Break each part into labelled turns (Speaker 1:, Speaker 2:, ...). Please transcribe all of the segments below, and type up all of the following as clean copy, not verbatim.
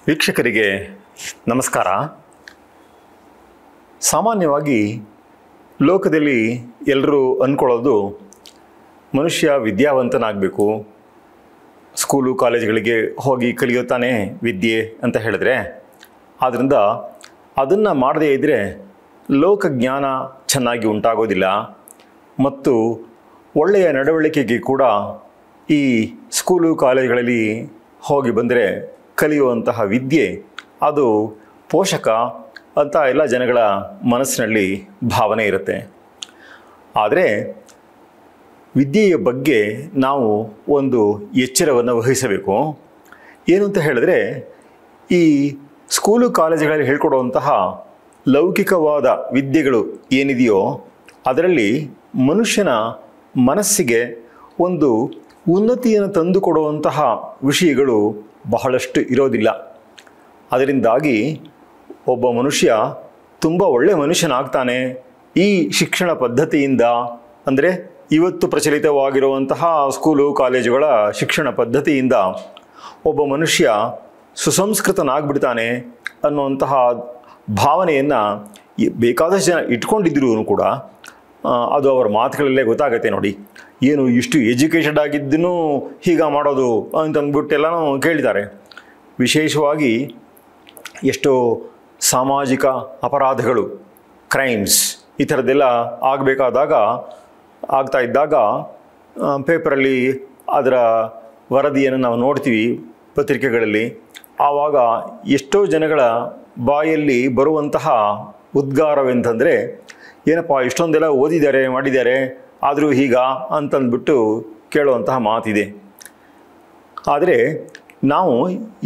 Speaker 1: ವೀಕ್ಷಕರಿಗೆ ನಮಸ್ಕಾರ. ಸಾಮಾನ್ಯವಾಗಿ ಲೋಕದಲ್ಲಿ ಎಲ್ಲರೂ ಅಂದ್ಕೊಳ್ಳೋದು ಮನುಷ್ಯ ವಿದ್ಯಾವಂತನಾಗಬೇಕು, ಸ್ಕೂಲು ಕಾಲೇಜುಗಳಿಗೆ ಹೋಗಿ ಕಲಿಯುತ್ತಾನೆ ವಿದ್ಯೆ ಅಂತ ಹೇಳಿದ್ರೆ, ಆದ್ದರಿಂದ ಅದನ್ನು ಮಾಡದೇ ಇದ್ದರೆ ಲೋಕಜ್ಞಾನ ಚೆನ್ನಾಗಿ ಉಂಟಾಗೋದಿಲ್ಲ ಮತ್ತು ಒಳ್ಳೆಯ ನಡವಳಿಕೆಗೆ ಕೂಡ ಈ ಸ್ಕೂಲು ಕಾಲೇಜುಗಳಲ್ಲಿ ಹೋಗಿ ಬಂದರೆ ಕಲಿಯುವಂತಹ ವಿದ್ಯೆ ಅದು ಪೋಷಕ ಅಂತ ಎಲ್ಲ ಜನಗಳ ಮನಸ್ಸಿನಲ್ಲಿ ಭಾವನೆ ಇರುತ್ತೆ. ಆದರೆ ವಿದ್ಯೆಯ ಬಗ್ಗೆ ನಾವು ಒಂದು ಎಚ್ಚರವನ್ನು ವಹಿಸಬೇಕು. ಏನು ಅಂತ ಹೇಳಿದ್ರೆ, ಈ ಸ್ಕೂಲು ಕಾಲೇಜುಗಳಲ್ಲಿ ಹೇಳ್ಕೊಡುವಂತಹ ಲೌಕಿಕವಾದ ವಿದ್ಯೆಗಳು ಏನಿದೆಯೋ ಅದರಲ್ಲಿ ಮನುಷ್ಯನ ಮನಸ್ಸಿಗೆ ಒಂದು ಉನ್ನತಿಯನ್ನು ತಂದುಕೊಡುವಂತಹ ವಿಷಯಗಳು ಬಹಳಷ್ಟು ಇರೋದಿಲ್ಲ. ಅದರಿಂದಾಗಿ ಒಬ್ಬ ಮನುಷ್ಯ ತುಂಬ ಒಳ್ಳೆಯ ಮನುಷ್ಯನಾಗ್ತಾನೆ ಈ ಶಿಕ್ಷಣ ಪದ್ಧತಿಯಿಂದ. ಅಂದರೆ ಇವತ್ತು ಪ್ರಚಲಿತವಾಗಿರುವಂತಹ ಸ್ಕೂಲು ಕಾಲೇಜುಗಳ ಶಿಕ್ಷಣ ಪದ್ಧತಿಯಿಂದ ಒಬ್ಬ ಮನುಷ್ಯ ಸುಸಂಸ್ಕೃತನಾಗ್ಬಿಡ್ತಾನೆ ಅನ್ನುವಂತಹ ಭಾವನೆಯನ್ನು ಬೇಕಾದಷ್ಟು ಜನ ಇಟ್ಕೊಂಡಿದ್ರೂ ಕೂಡ ಅದು ಅವರ ಮಾತುಗಳಲ್ಲೇ ಗೊತ್ತಾಗತ್ತೆ. ನೋಡಿ, ಏನು ಇಷ್ಟು ಎಜುಕೇಟೆಡ್ ಆಗಿದ್ದೂ ಹೀಗೆ ಮಾಡೋದು ಅಂತಂದ್ಬಿಟ್ಟೆಲ್ಲನೂ ಕೇಳ್ತಾರೆ. ವಿಶೇಷವಾಗಿ ಎಷ್ಟೋ ಸಾಮಾಜಿಕ ಅಪರಾಧಗಳು, ಕ್ರೈಮ್ಸ್ ಈ ಥರದ್ದೆಲ್ಲ ಆಗ್ತಾ ಇದ್ದಾಗ ಪೇಪರಲ್ಲಿ ಅದರ ವರದಿಯನ್ನು ನಾವು ನೋಡ್ತೀವಿ, ಪತ್ರಿಕೆಗಳಲ್ಲಿ. ಆವಾಗ ಎಷ್ಟೋ ಜನಗಳ ಬಾಯಲ್ಲಿ ಬರುವಂತಹ ಉದ್ಗಾರವೆಂತಂದರೆ, ಏನಪ್ಪ ಇಷ್ಟೊಂದೆಲ್ಲ ಓದಿದ್ದಾರೆ ಮಾಡಿದ್ದಾರೆ ಆದರೂ ಹೀಗ ಅಂತಂದ್ಬಿಟ್ಟು ಕೇಳುವಂತಹ ಮಾತಿದೆ. ಆದರೆ ನಾವು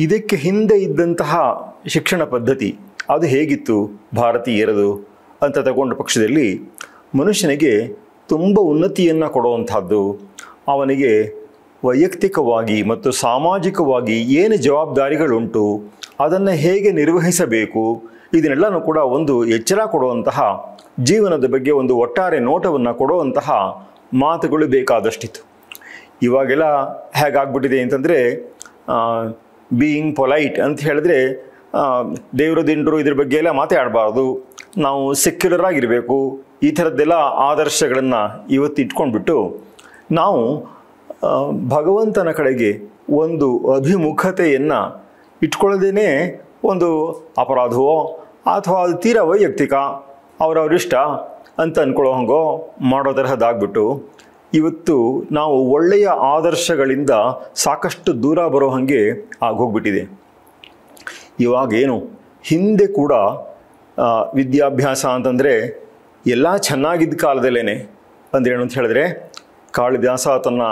Speaker 1: ಇದಕ್ಕೆ ಹಿಂದೆ ಇದ್ದಂತಹ ಶಿಕ್ಷಣ ಪದ್ಧತಿ ಅದು ಹೇಗಿತ್ತು ಭಾರತೀಯರದು ಅಂತ ತಗೊಂಡ ಪಕ್ಷದಲ್ಲಿ ಮನುಷ್ಯನಿಗೆ ತುಂಬ ಉನ್ನತಿಯನ್ನು ಕೊಡುವಂಥದ್ದು, ಅವನಿಗೆ ವೈಯಕ್ತಿಕವಾಗಿ ಮತ್ತು ಸಾಮಾಜಿಕವಾಗಿ ಏನು ಜವಾಬ್ದಾರಿಗಳುಂಟು ಅದನ್ನು ಹೇಗೆ ನಿರ್ವಹಿಸಬೇಕು ಇದನ್ನೆಲ್ಲನೂ ಕೂಡ ಒಂದು ಎಚ್ಚರ ಕೊಡುವಂತಹ, ಜೀವನದ ಬಗ್ಗೆ ಒಂದು ಒಟ್ಟಾರೆ ನೋಟವನ್ನು ಕೊಡುವಂತಹ ಮಾತುಗಳು ಬೇಕಾದಷ್ಟಿತ್ತು. ಇವಾಗೆಲ್ಲ ಹೇಗಾಗ್ಬಿಟ್ಟಿದೆ ಅಂತಂದರೆ, ಬೀಯಿಂಗ್ ಪೊಲೈಟ್ ಅಂತ ಹೇಳಿದ್ರೆ ದೇವರು ದಿಂಡರು ಇದ್ರ ಬಗ್ಗೆ ಎಲ್ಲ ಮಾತಾಡಬಾರ್ದು, ನಾವು ಸೆಕ್ಯುಲರ್ ಆಗಿರಬೇಕು, ಈ ಥರದ್ದೆಲ್ಲ ಆದರ್ಶಗಳನ್ನು ಇವತ್ತು ಇಟ್ಕೊಂಡ್ಬಿಟ್ಟು ನಾವು ಭಗವಂತನ ಕಡೆಗೆ ಒಂದು ಅಭಿಮುಖತೆಯನ್ನು ಇಟ್ಕೊಳ್ಳೋದೇ ಒಂದು ಅಪರಾಧವೋ ಅಥವಾ ಅದು ತೀರಾ ವೈಯಕ್ತಿಕ ಅವರವರಿಷ್ಟ ಅಂತ ಅಂದ್ಕೊಳ್ಳೋ ಹಂಗೋ ಮಾಡೋ ತರಹದಾಗ್ಬಿಟ್ಟು ಇವತ್ತು ನಾವು ಒಳ್ಳೆಯ ಆದರ್ಶಗಳಿಂದ ಸಾಕಷ್ಟು ದೂರ ಬರೋ ಹಾಗೆ ಆಗೋಗ್ಬಿಟ್ಟಿದೆ. ಇವಾಗೇನು ಹಿಂದೆ ಕೂಡ ವಿದ್ಯಾಭ್ಯಾಸ ಅಂತಂದರೆ ಎಲ್ಲ ಚೆನ್ನಾಗಿದ್ದ ಕಾಲದಲ್ಲೇ ಅಂದ್ರೇನು ಅಂತ ಹೇಳಿದ್ರೆ, ಕಾಳಿದಾಸ ತನ್ನ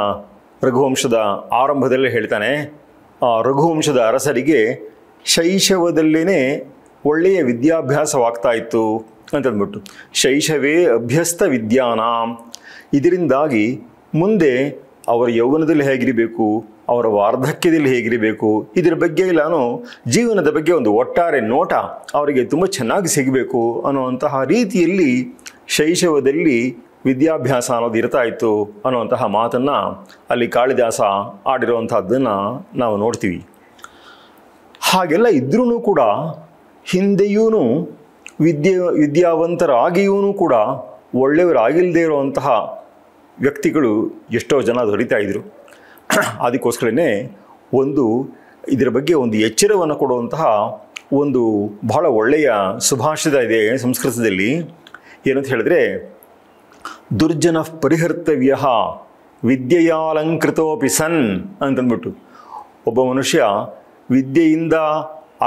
Speaker 1: ರಘುವಂಶದ ಆರಂಭದಲ್ಲೇ ಹೇಳ್ತಾನೆ, ರಘುವಂಶದ ಅರಸರಿಗೆ ಶೈಶವದಲ್ಲೇ ಒಳ್ಳೆಯ ವಿದ್ಯಾಭ್ಯಾಸವಾಗ್ತಾ ಇತ್ತು ಅಂತಂದ್ಬಿಟ್ಟು, ಶೈಶವೇ ಅಭ್ಯಸ್ತ ವಿದ್ಯಾನಾಂ. ಇದರಿಂದಾಗಿ ಮುಂದೆ ಅವರ ಯೌವನದಲ್ಲಿ ಹೇಗಿರಬೇಕು, ಅವರ ವಾರ್ಧಕ್ಯದಲ್ಲಿ ಹೇಗಿರಬೇಕು, ಇದರ ಬಗ್ಗೆ ಎಲ್ಲಾನು ಜೀವನದ ಬಗ್ಗೆ ಒಂದು ಒಟ್ಟಾರೆ ನೋಟ ಅವರಿಗೆ ತುಂಬ ಚೆನ್ನಾಗಿ ಸಿಗಬೇಕು ಅನ್ನುವಂತಹ ರೀತಿಯಲ್ಲಿ ಶೈಶವದಲ್ಲಿ ವಿದ್ಯಾಭ್ಯಾಸ ಅನ್ನೋದು ಇರ್ತಾ ಇತ್ತು ಅನ್ನುವಂತಹ ಮಾತನ್ನು ಅಲ್ಲಿ ಕಾಳಿದಾಸ ಆಡಿರುವಂಥದ್ದನ್ನು ನಾವು ನೋಡ್ತೀವಿ. ಹಾಗೆಲ್ಲ ಇದ್ರೂ ಕೂಡ ಹಿಂದೆಯೂ ವಿದ್ಯಾವಂತರಾಗಿಯೂ ಕೂಡ ಒಳ್ಳೆಯವರಾಗಿಲ್ಲದೆ ಇರುವಂತಹ ವ್ಯಕ್ತಿಗಳು ಎಷ್ಟೋ ಜನ ದೊರೀತಾ ಇದ್ದರು. ಅದಕ್ಕೋಸ್ಕರನೇ ಇದರ ಬಗ್ಗೆ ಒಂದು ಎಚ್ಚರವನ್ನು ಕೊಡುವಂತಹ ಒಂದು ಬಹಳ ಒಳ್ಳೆಯ ಸುಭಾಷಿತ ಇದೆ ಸಂಸ್ಕೃತದಲ್ಲಿ. ಏನಂತ ಹೇಳಿದ್ರೆ, ದುರ್ಜನ ಪರಿಹರ್ತವ್ಯ ವಿದ್ಯೆಯಾಲಂಕೃತೋಪಿ ಸನ್ ಅಂತಂದ್ಬಿಟ್ಟು, ಒಬ್ಬ ಮನುಷ್ಯ ವಿದ್ಯೆಯಿಂದ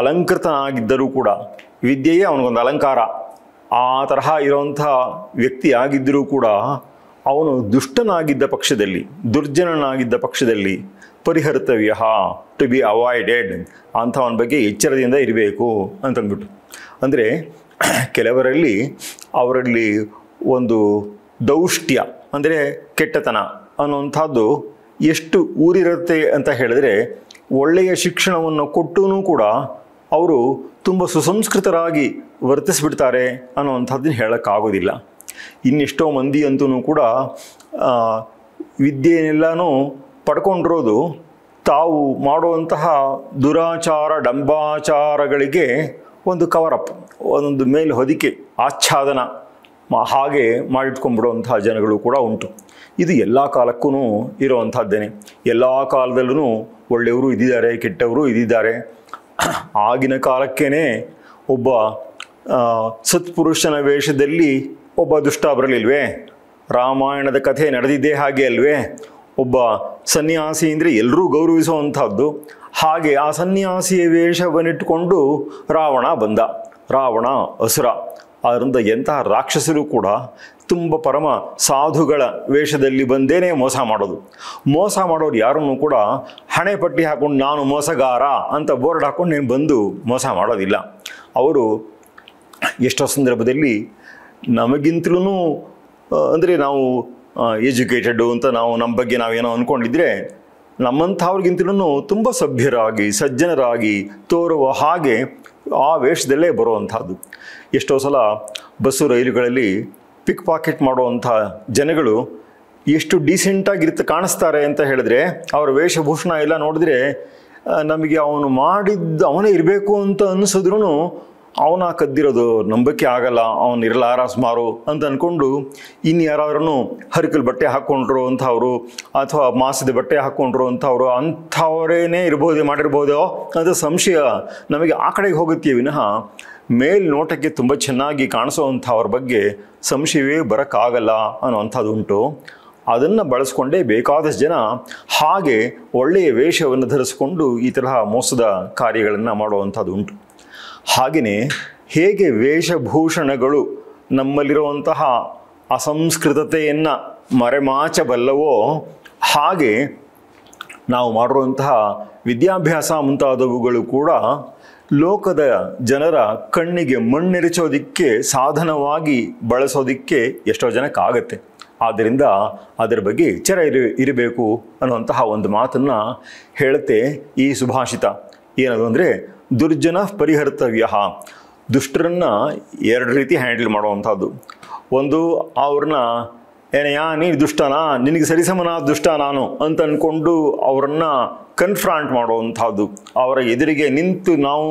Speaker 1: ಅಲಂಕೃತನಾಗಿದ್ದರೂ ಕೂಡ, ವಿದ್ಯೆಯೇ ಅವನಿಗೊಂದು ಅಲಂಕಾರ, ಆ ತರಹ ಇರೋವಂಥ ವ್ಯಕ್ತಿ ಆಗಿದ್ದರೂ ಕೂಡ ಅವನು ದುಷ್ಟನಾಗಿದ್ದ ಪಕ್ಷದಲ್ಲಿ, ದುರ್ಜನನಾಗಿದ್ದ ಪಕ್ಷದಲ್ಲಿ ಪರಿಹರ್ತವ್ಯ ಟು ಬಿ ಅವಾಯ್ಡೆಡ್, ಅಂಥವನ ಬಗ್ಗೆ ಎಚ್ಚರದಿಂದ ಇರಬೇಕು ಅಂತಂದ್ಬಿಟ್ಟು. ಅಂದರೆ ಅವರಲ್ಲಿ ಒಂದು ದೌಷ್ಟ್ಯ ಅಂದರೆ ಕೆಟ್ಟತನ ಅನ್ನುವಂಥದ್ದು ಎಷ್ಟು ಊರಿರುತ್ತೆ ಅಂತ ಹೇಳಿದ್ರೆ, ಒಳ್ಳೆಯ ಶಿಕ್ಷಣವನ್ನು ಕೊಟ್ಟೂ ಕೂಡ ಅವರು ತುಂಬ ಸುಸಂಸ್ಕೃತರಾಗಿ ವರ್ತಿಸ್ಬಿಡ್ತಾರೆ ಅನ್ನುವಂಥದ್ದನ್ನು ಹೇಳೋಕ್ಕಾಗೋದಿಲ್ಲ. ಇನ್ನೆಷ್ಟೋ ಮಂದಿ ಅಂತೂ ಕೂಡ ವಿದ್ಯೆಯನ್ನೆಲ್ಲನೂ ಪಡ್ಕೊಂಡಿರೋದು ತಾವು ಮಾಡುವಂತಹ ದುರಾಚಾರ ಡಂಬಾಚಾರಗಳಿಗೆ ಒಂದು ಕವರಪ್, ಒಂದೊಂದು ಮೇಲೆ ಹೊದಿಕೆ, ಆಚ್ಛಾದನ ಹಾಗೆ ಮಾಡಿಟ್ಕೊಂಡ್ಬಿಡುವಂತಹ ಜನಗಳು ಕೂಡ ಉಂಟು. ಇದು ಎಲ್ಲ ಕಾಲಕ್ಕೂ ಇರುವಂಥದ್ದೇನೆ. ಎಲ್ಲ ಕಾಲದಲ್ಲೂ ಒಳ್ಳೆಯವರು ಇದ್ದಿದ್ದಾರೆ, ಕೆಟ್ಟವರು ಇದ್ದಿದ್ದಾರೆ. ಆಗಿನ ಕಾಲಕ್ಕೇ ಒಬ್ಬ ಸತ್ಪುರುಷನ ವೇಷದಲ್ಲಿ ಒಬ್ಬ ದುಷ್ಟ ಬರಲಿಲ್ವೇ? ರಾಮಾಯಣದ ಕಥೆ ನಡೆದಿದ್ದೇ ಹಾಗೆ ಅಲ್ವೇ? ಒಬ್ಬ ಸನ್ಯಾಸಿ ಅಂದರೆ ಎಲ್ಲರೂ ಗೌರವಿಸುವಂಥದ್ದು. ಹಾಗೆ ಆ ಸನ್ಯಾಸಿಯ ವೇಷವನ್ನಿಟ್ಟುಕೊಂಡು ರಾವಣ ಬಂದ. ರಾವಣ ಅಸುರ. ಅದರಿಂದ ಎಂತಹ ರಾಕ್ಷಸರು ಕೂಡ ತುಂಬ ಪರಮ ಸಾಧುಗಳ ವೇಷದಲ್ಲಿ ಬಂದೇನೆ ಮೋಸ ಮಾಡೋದು. ಮೋಸ ಮಾಡೋರು ಯಾರನ್ನೂ ಕೂಡ ಹಣೆ ಪಟ್ಟಿ ಹಾಕ್ಕೊಂಡು ನಾನು ಮೋಸಗಾರ ಅಂತ ಬೋರ್ಡ್ ಹಾಕ್ಕೊಂಡು ನೀನು ಬಂದು ಮೋಸ ಮಾಡೋದಿಲ್ಲ. ಅವರು ಎಷ್ಟೋ ಸಂದರ್ಭದಲ್ಲಿ ನಮಗಿಂತಲೂ ಅಂದರೆ ನಾವು ಎಜುಕೇಟೆಡು ಅಂತ ನಾವು ನಮ್ಮ ಬಗ್ಗೆ ನಾವೇನೋ ಅಂದ್ಕೊಂಡಿದ್ರೆ ನಮ್ಮಂಥವ್ರಿಗಿಂತಲೂ ತುಂಬ ಸಭ್ಯರಾಗಿ ಸಜ್ಜನರಾಗಿ ತೋರುವ ಹಾಗೆ ಆ ವೇಷದಲ್ಲೇ ಬರುವಂಥದ್ದು. ಎಷ್ಟೋ ಸಲ ಬಸ್ಸು ರೈಲುಗಳಲ್ಲಿ ಪಿಕ್ ಪಾಕೆಟ್ ಮಾಡುವಂಥ ಜನಗಳು ಎಷ್ಟು ಡೀಸೆಂಟಾಗಿರುತ್ತೆ ಕಾಣಿಸ್ತಾರೆ ಅಂತ ಹೇಳಿದ್ರೆ ಅವರ ವೇಷಭೂಷಣ ಎಲ್ಲ ನೋಡಿದ್ರೆ ನಮಗೆ ಅವನು ಮಾಡಿದ್ದು ಅವನೇ ಇರಬೇಕು ಅಂತ ಅನ್ನಿಸಿದ್ರೂ ಅವನ ಕದ್ದಿರೋದು ನಂಬಿಕೆ ಆಗಲ್ಲ, ಅವನು ಇರಲಾರ ಸುಮಾರು ಅಂತ ಅಂದ್ಕೊಂಡು ಇನ್ನು ಯಾರಾದ್ರೂ ಹರಿಕಲ್ ಬಟ್ಟೆ ಹಾಕ್ಕೊಂಡ್ರು ಅಂಥವ್ರು ಅಥವಾ ಮಾಸದ ಬಟ್ಟೆ ಹಾಕ್ಕೊಂಡ್ರು ಅಂಥವ್ರು ಅಂಥವರೇನೇ ಮಾಡಿರ್ಬೋದೋ ಅಂತ ಸಂಶಯ ನಮಗೆ ಆ ಕಡೆಗೆ ಹೋಗುತ್ತೆ ವಿನಃ ಮೇಲ್ನೋಟಕ್ಕೆ ತುಂಬ ಚೆನ್ನಾಗಿ ಕಾಣಿಸೋವಂಥವ್ರ ಬಗ್ಗೆ ಸಂಶಯವೇ ಬರೋಕ್ಕಾಗಲ್ಲ ಅನ್ನೋವಂಥದ್ದು ಉಂಟು. ಅದನ್ನು ಬಳಸ್ಕೊಂಡೇ ಬೇಕಾದಷ್ಟು ಜನ ಹಾಗೆ ಒಳ್ಳೆಯ ವೇಷವನ್ನು ಧರಿಸ್ಕೊಂಡು ಈ ತರಹ ಮೋಸದ ಕಾರ್ಯಗಳನ್ನು ಮಾಡುವಂಥದ್ದು ಉಂಟು. ಹಾಗೆಯೇ ಹೇಗೆ ವೇಷಭೂಷಣಗಳು ನಮ್ಮಲ್ಲಿರುವಂತಹ ಅಸಂಸ್ಕೃತತೆಯನ್ನು ಮರೆಮಾಚಬಲ್ಲವೋ ಹಾಗೆ ನಾವು ಮಾಡಿರುವಂತಹ ವಿದ್ಯಾಭ್ಯಾಸ ಮುಂತಾದವುಗಳು ಕೂಡ ಲೋಕದ ಜನರ ಕಣ್ಣಿಗೆ ಮಣ್ಣೆರಚೋದಕ್ಕೆ ಸಾಧನವಾಗಿ ಬಳಸೋದಕ್ಕೆ ಎಷ್ಟೋ ಜನಕ್ಕಾಗತ್ತೆ. ಆದ್ದರಿಂದ ಅದರ ಬಗ್ಗೆ ಎಚ್ಚರ ಇರಬೇಕು ಅನ್ನುವಂತಹ ಒಂದು ಮಾತನ್ನು ಹೇಳುತ್ತೆ ಈ ಸುಭಾಷಿತ. ಏನದು ಅಂದರೆ ದುರ್ಜನ ಪರಿಹರ್ತವ್ಯ. ದುಷ್ಟರನ್ನು ಎರಡು ರೀತಿ ಹ್ಯಾಂಡಲ್ ಮಾಡುವಂಥದ್ದು. ಒಂದು ಅವ್ರನ್ನ ಏನಯ್ಯ ನೀನು ದುಷ್ಟನಾ, ನಿನಗೆ ಸರಿಸಮನಾದ ದುಷ್ಟ ನಾನು ಅಂತ ಅಂದ್ಕೊಂಡು ಅವರನ್ನು ಕನ್ಫ್ರಾಂಟ್ ಮಾಡುವಂಥದ್ದು, ಅವರ ಎದುರಿಗೆ ನಿಂತು ನಾವು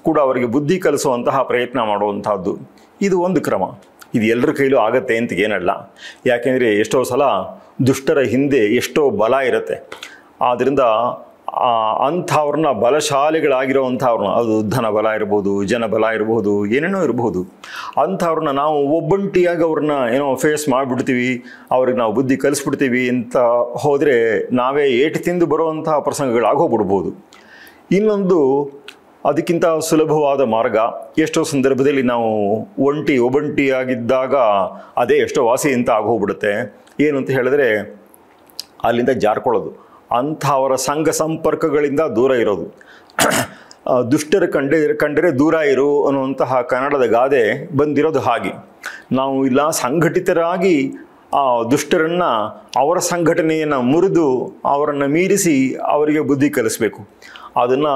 Speaker 1: ಕೂಡ ಅವರಿಗೆ ಬುದ್ಧಿ ಕಲಿಸುವಂತಹ ಪ್ರಯತ್ನ ಮಾಡುವಂಥದ್ದು. ಇದು ಒಂದು ಕ್ರಮ. ಇದು ಎಲ್ಲರ ಕೈಲೂ ಆಗತ್ತೆ ಅಂತ ಏನಲ್ಲ. ಯಾಕೆಂದರೆ ಎಷ್ಟೋ ಸಲ ದುಷ್ಟರ ಹಿಂದೆ ಎಷ್ಟೋ ಬಲ ಇರುತ್ತೆ. ಆದ್ದರಿಂದ ಅಂಥವ್ರನ್ನ ಬಲಶಾಲಿಗಳಾಗಿರೋವಂಥವ್ರನ್ನ, ಅದು ಧನ ಬಲ ಇರ್ಬೋದು, ಜನಬಲ ಇರ್ಬೋದು, ಏನೇನೋ ಇರ್ಬೋದು, ಅಂಥವ್ರನ್ನ ನಾವು ಒಬ್ಬಂಟಿಯಾಗಿ ಅವ್ರನ್ನ ಏನೋ ಫೇಸ್ ಮಾಡಿಬಿಡ್ತೀವಿ, ಅವ್ರಿಗೆ ನಾವು ಬುದ್ಧಿ ಕಲಿಸ್ಬಿಡ್ತೀವಿ ಅಂತ ಹೋದರೆ ನಾವೇ ಏಟು ತಿಂದು ಬರುವಂತಹ ಪ್ರಸಂಗಗಳಾಗೋಗ್ಬಿಡ್ಬೋದು. ಇನ್ನೊಂದು ಅದಕ್ಕಿಂತ ಸುಲಭವಾದ ಮಾರ್ಗ, ಎಷ್ಟೋ ಸಂದರ್ಭದಲ್ಲಿ ನಾವು ಒಬ್ಬಂಟಿಯಾಗಿದ್ದಾಗ ಅದೇ ಎಷ್ಟೋ ವಾಸಿ ಅಂತ ಆಗೋಗ್ಬಿಡುತ್ತೆ. ಏನು ಅಂತ ಹೇಳಿದ್ರೆ ಅಲ್ಲಿಂದ ಜಾರ್ಕೊಳ್ಳೋದು, ಅಂಥವರ ಸಂಘ ಸಂಪರ್ಕಗಳಿಂದ ದೂರ ಇರೋದು. ದುಷ್ಟರ ಕಂಡರೆ ದೂರ ಇರು ಅನ್ನುವಂತಹ ಕನ್ನಡದ ಗಾದೆ ಬಂದಿರೋದು ಹಾಗೆ. ನಾವು ಇಲ್ಲ ಸಂಘಟಿತರಾಗಿ ಆ ದುಷ್ಟರನ್ನು ಅವರ ಸಂಘಟನೆಯನ್ನು ಮುರಿದು ಅವರನ್ನು ಮೀರಿಸಿ ಅವರಿಗೆ ಬುದ್ಧಿ ಕಲಿಸ್ಬೇಕು. ಅದನ್ನು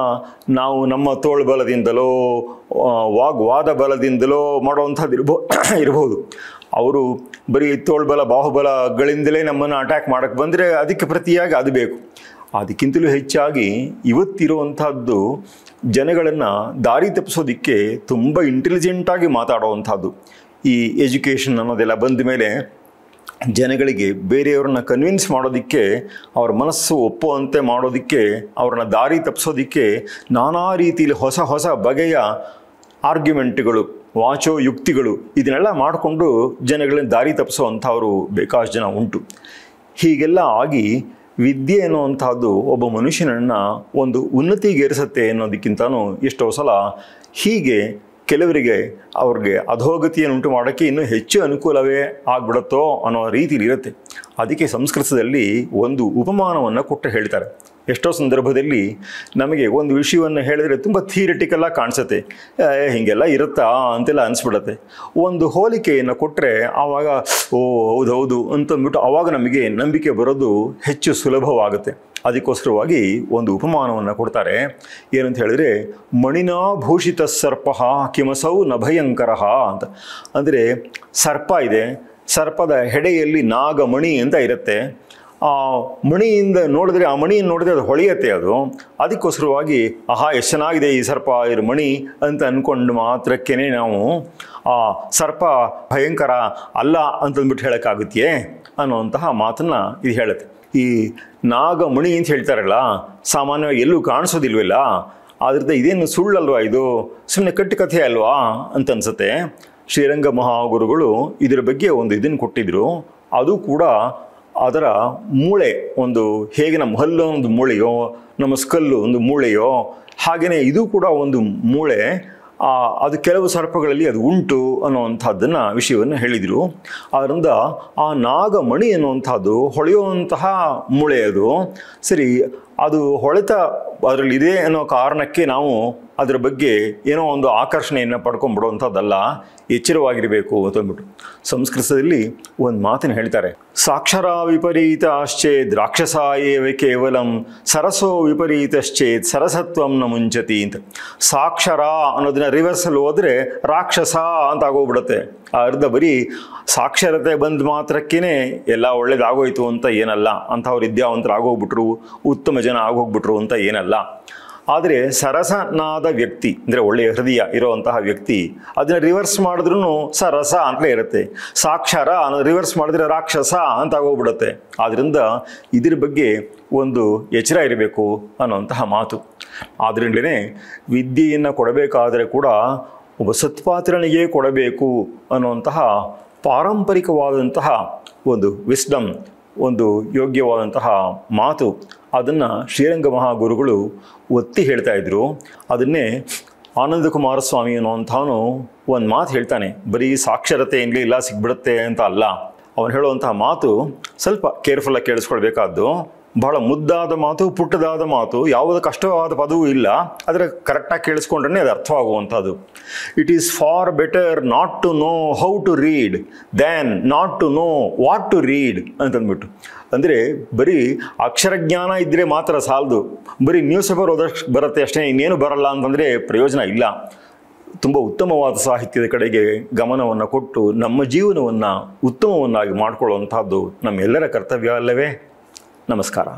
Speaker 1: ನಾವು ನಮ್ಮ ತೋಳ್ಬಲದಿಂದಲೋ ವಾಗ್ವಾದ ಬಲದಿಂದಲೋ ಮಾಡುವಂಥದ್ದು ಇರ್ಬೋದು. ಅವರು ಬರೀ ತೋಳ್ಬಲ ಬಾಹುಬಲಗಳಿಂದಲೇ ನಮ್ಮನ್ನು ಅಟ್ಯಾಕ್ ಮಾಡೋಕ್ಕೆ ಬಂದರೆ ಅದಕ್ಕೆ ಪ್ರತಿಯಾಗಿ ಅದು ಬೇಕು. ಅದಕ್ಕಿಂತಲೂ ಹೆಚ್ಚಾಗಿ ಇವತ್ತಿರುವಂಥದ್ದು ಜನಗಳನ್ನು ದಾರಿ ತಪ್ಪಿಸೋದಕ್ಕೆ ತುಂಬ ಇಂಟೆಲಿಜೆಂಟಾಗಿ ಮಾತಾಡುವಂಥದ್ದು. ಈ ಎಜುಕೇಷನ್ ಅನ್ನೋದೆಲ್ಲ ಬಂದ ಮೇಲೆ ಜನಗಳಿಗೆ ಬೇರೆಯವ್ರನ್ನ ಕನ್ವಿನ್ಸ್ ಮಾಡೋದಕ್ಕೆ, ಅವ್ರ ಮನಸ್ಸು ಒಪ್ಪುವಂತೆ ಮಾಡೋದಕ್ಕೆ, ಅವ್ರನ್ನ ದಾರಿ ತಪ್ಪಿಸೋದಕ್ಕೆ ನಾನಾ ರೀತಿಯಲ್ಲಿ ಹೊಸ ಹೊಸ ಬಗೆಯ ಆರ್ಗ್ಯುಮೆಂಟ್ಗಳು, ವಾಚೋ ಯುಕ್ತಿಗಳು ಇದನ್ನೆಲ್ಲ ಮಾಡಿಕೊಂಡು ಜನಗಳನ್ನ ದಾರಿ ತಪ್ಪಿಸೋವಂಥವ್ರು ಬೇಕಾಷ್ಟು ಜನ ಉಂಟು. ಹೀಗೆಲ್ಲ ಆಗಿ ವಿದ್ಯೆ ಅನ್ನುವಂಥದ್ದು ಒಬ್ಬ ಮನುಷ್ಯನನ್ನು ಒಂದು ಉನ್ನತಿಗೇರಿಸುತ್ತೆ ಅನ್ನೋದಕ್ಕಿಂತನೂ ಎಷ್ಟೋ ಸಲ ಹೀಗೆ ಕೆಲವರಿಗೆ ಅವ್ರಿಗೆ ಅಧೋಗತಿಯನ್ನು ಉಂಟು ಮಾಡೋಕ್ಕೆ ಇನ್ನೂ ಹೆಚ್ಚು ಅನುಕೂಲವೇ ಆಗ್ಬಿಡುತ್ತೋ ಅನ್ನೋ ರೀತಿಲಿ ಇರುತ್ತೆ. ಅದಕ್ಕೆ ಸಂಸ್ಕೃತದಲ್ಲಿ ಒಂದು ಉಪಮಾನವನ್ನು ಕೊಟ್ಟು ಹೇಳ್ತಾರೆ. ಎಷ್ಟೋ ಸಂದರ್ಭದಲ್ಲಿ ನಮಗೆ ಒಂದು ವಿಷಯವನ್ನು ಹೇಳಿದ್ರೆ ತುಂಬ ಥಿಯರಿಟಿಕಲ್ಲಾಗಿ ಕಾಣಿಸುತ್ತೆ, ಹೀಗೆಲ್ಲ ಇರುತ್ತಾ ಅಂತೆಲ್ಲ ಅನಿಸ್ಬಿಡುತ್ತೆ. ಒಂದು ಹೋಲಿಕೆಯನ್ನು ಕೊಟ್ಟರೆ ಆವಾಗ ಓ ಹೌದೌದು ಅಂತಂದ್ಬಿಟ್ಟು ಆವಾಗ ನಮಗೆ ನಂಬಿಕೆ ಬರೋದು ಹೆಚ್ಚು ಸುಲಭವಾಗುತ್ತೆ. ಅದಕ್ಕೋಸ್ಕರವಾಗಿ ಒಂದು ಉಪಮಾನವನ್ನು ಕೊಡ್ತಾರೆ. ಏನಂತ ಹೇಳಿದ್ರೆ, ಮಣಿನಾಭೂಷಿತ ಸರ್ಪ ಕಿಮಸೌ ನ ಭಯಂಕರ ಅಂತ. ಅಂದರೆ ಸರ್ಪ ಇದೆ, ಸರ್ಪದ ಹೆಡೆಯಲ್ಲಿ ನಾಗಮಣಿ ಅಂತ ಇರುತ್ತೆ. ಆ ಮಣಿಯಿಂದ ನೋಡಿದ್ರೆ, ಆ ಮಣಿಯನ್ನು ನೋಡಿದ್ರೆ ಅದು ಹೊಳೆಯುತ್ತೆ. ಅದಕ್ಕೋಸ್ಕರವಾಗಿ ಆಹಾ ಎಷ್ಟು ಚೆನ್ನಾಗಿದೆ ಈ ಸರ್ಪ, ಇದ್ರ ಮಣಿ ಅಂತ ಅಂದ್ಕೊಂಡು ಮಾತ್ರಕ್ಕೇ ನಾವು ಆ ಸರ್ಪ ಭಯಂಕರ ಅಲ್ಲ ಅಂತಂದ್ಬಿಟ್ಟು ಹೇಳೋಕ್ಕಾಗುತ್ತೆ ಅನ್ನುವಂತಹ ಮಾತನ್ನು ಇದು ಹೇಳುತ್ತೆ. ಈ ನಾಗಮಣಿ ಅಂತ ಹೇಳ್ತಾರಲ್ಲ, ಸಾಮಾನ್ಯವಾಗಿ ಎಲ್ಲೂ ಕಾಣಿಸೋದಿಲ್ವಲ್ಲ, ಆದ್ರಿಂದ ಇದೇನು ಸುಳ್ಳಲ್ವಾ, ಇದು ಸುಮ್ಮನೆ ಕಟ್ಟುಕಥೆ ಅಲ್ವಾ ಅಂತ ಅನ್ಸುತ್ತೆ. ಶ್ರೀರಂಗ ಮಹಾಗುರುಗಳು ಇದರ ಬಗ್ಗೆ ಒಂದು ಇದನ್ನು ಕೊಟ್ಟಿದ್ರು. ಅದು ಕೂಡ ಅದರ ಮೂಳೆ, ಒಂದು ಹೇಗೆ ನಮ್ಮ ಹಲ್ಲು ಒಂದು ಮೂಳೆಯೋ, ನಮ್ಮ ಸ್ಕಲ್ಲು ಒಂದು ಮೂಳೆಯೋ, ಹಾಗೆಯೇ ಇದು ಕೂಡ ಒಂದು ಮೂಳೆ. ಅದು ಕೆಲವು ಸರ್ಪಗಳಲ್ಲಿ ಅದು ಉಂಟು ಅನ್ನುವಂಥದ್ದನ್ನು ವಿಷಯವನ್ನು ಹೇಳಿದರು. ಆದ್ದರಿಂದ ಆ ನಾಗಮಣಿ ಅನ್ನುವಂಥದ್ದು ಹೊಳೆಯುವಂತಹ ಮೂಳೆ. ಅದು ಸರಿ, ಅದು ಹೊಳೆತ ಅದರಲ್ಲಿದೆ ಅನ್ನೋ ಕಾರಣಕ್ಕೆ ನಾವು ಅದರ ಬಗ್ಗೆ ಏನೋ ಒಂದು ಆಕರ್ಷಣೆಯನ್ನು ಪಡ್ಕೊಂಡ್ಬಿಡುವಂಥದ್ದಲ್ಲ, ಎಚ್ಚರವಾಗಿರಬೇಕು ಅಂತಂದ್ಬಿಟ್ಟು ಸಂಸ್ಕೃತದಲ್ಲಿ ಒಂದು ಮಾತನ್ನು ಹೇಳ್ತಾರೆ. ಸಾಕ್ಷರ ವಿಪರೀತಾಶ್ಚೇದ್ ರಾಕ್ಷಸ ಏವ ಕೇವಲಂ ಸರಸೋ ವಿಪರೀತಶ್ಚೇತ್ ಸರಸತ್ವಂ ನ ಮುಂಚತಿ ಅಂತ. ಸಾಕ್ಷರ ಅನ್ನೋದನ್ನ ರಿವರ್ಸಲ್ಲಿ ಹೋದರೆ ರಾಕ್ಷಸ ಅಂತ ಆಗೋಗ್ಬಿಡುತ್ತೆ. ಅರ್ಧ ಬರೀ ಸಾಕ್ಷರತೆ ಬಂದ ಮಾತ್ರಕ್ಕೇ ಎಲ್ಲ ಒಳ್ಳೇದಾಗೋಯ್ತು ಅಂತ ಏನಲ್ಲ, ಅಂಥವ್ರು ವಿದ್ಯಾವಂತರು ಆಗೋಗ್ಬಿಟ್ರು, ಉತ್ತಮ ಜನ ಆಗೋಗ್ಬಿಟ್ರು ಅಂತ ಏನಲ್ಲ. ಆದರೆ ಸರಸನಾದ ವ್ಯಕ್ತಿ ಅಂದರೆ ಒಳ್ಳೆಯ ಹೃದಯ ಇರೋವಂತಹ ವ್ಯಕ್ತಿ ಅದನ್ನು ರಿವರ್ಸ್ ಮಾಡಿದ್ರೂ ಸರಸ ಅಂತಲೇ ಇರುತ್ತೆ. ಸಾಕ್ಷರ ರಿವರ್ಸ್ ಮಾಡಿದ್ರೆ ರಾಕ್ಷಸ ಅಂತ ಆಗೋಗ್ಬಿಡುತ್ತೆ. ಆದ್ದರಿಂದ ಇದ್ರ ಬಗ್ಗೆ ಒಂದು ಎಚ್ಚರ ಇರಬೇಕು ಅನ್ನುವಂತಹ ಮಾತು. ಆದ್ದರಿಂದಲೇ ವಿದ್ಯೆಯನ್ನು ಕೊಡಬೇಕಾದರೆ ಕೂಡ ಒಬ್ಬ ಸತ್ಪಾತ್ರನಿಗೆ ಕೊಡಬೇಕು ಅನ್ನುವಂತಹ ಪಾರಂಪರಿಕವಾದಂತಹ ಒಂದು ವಿಸ್ಡಮ್, ಒಂದು ಯೋಗ್ಯವಾದಂತಹ ಮಾತು, ಅದನ್ನು ಶ್ರೀರಂಗ ಮಹಾಗುರುಗಳು ಒತ್ತಿ ಹೇಳ್ತಾ ಇದ್ರು. ಅದನ್ನೇ ಆನಂದ ಕುಮಾರಸ್ವಾಮಿ ಅನ್ನುವಂಥವನು ಒಂದು ಮಾತು ಹೇಳ್ತಾನೆ. ಬರೀ ಸಾಕ್ಷರತೆಯಲ್ಲಿ ಇಲ್ಲ ಸಿಗ್ಬಿಡುತ್ತೆ ಅಂತ ಅಲ್ಲ. ಅವನು ಹೇಳುವಂತಹ ಮಾತು ಸ್ವಲ್ಪ ಕೇರ್ಫುಲ್ಲಾಗಿ ಕೇಳಿಸ್ಕೊಳ್ಬೇಕಾದ್ದು. ಬಹಳ ಮುದ್ದಾದ ಮಾತು, ಪುಟ್ಟದಾದ ಮಾತು, ಯಾವುದೇ ಕಷ್ಟವಾದ ಪದವೂ ಇಲ್ಲ. ಆದರೆ ಕರೆಕ್ಟಾಗಿ ಕೇಳಿಸ್ಕೊಂಡ್ರೆ ಅದು ಅರ್ಥವಾಗುವಂಥದ್ದು. It is far better not to know how to read than not to know what to read ಅಂತಂದ್ಬಿಟ್ಟು. ಅಂದರೆ ಬರೀ ಅಕ್ಷರಜ್ಞಾನ ಇದ್ದರೆ ಮಾತ್ರ ಸಾಲದು, ಬರೀ ನ್ಯೂಸ್ ಪೇಪರ್ ಓದೋಷ್ಟು ಬರುತ್ತೆ ಅಷ್ಟೇ, ಇನ್ನೇನು ಬರಲ್ಲ ಅಂತಂದರೆ ಪ್ರಯೋಜನ ಇಲ್ಲ. ತುಂಬ ಉತ್ತಮವಾದ ಸಾಹಿತ್ಯದ ಕಡೆಗೆ ಗಮನವನ್ನು ಕೊಟ್ಟು ನಮ್ಮ ಜೀವನವನ್ನು ಉತ್ತಮವನ್ನಾಗಿ ಮಾಡಿಕೊಳ್ಳುವಂಥದ್ದು ನಮ್ಮೆಲ್ಲರ ಕರ್ತವ್ಯ ಅಲ್ಲವೇ? ನಮಸ್ಕಾರ.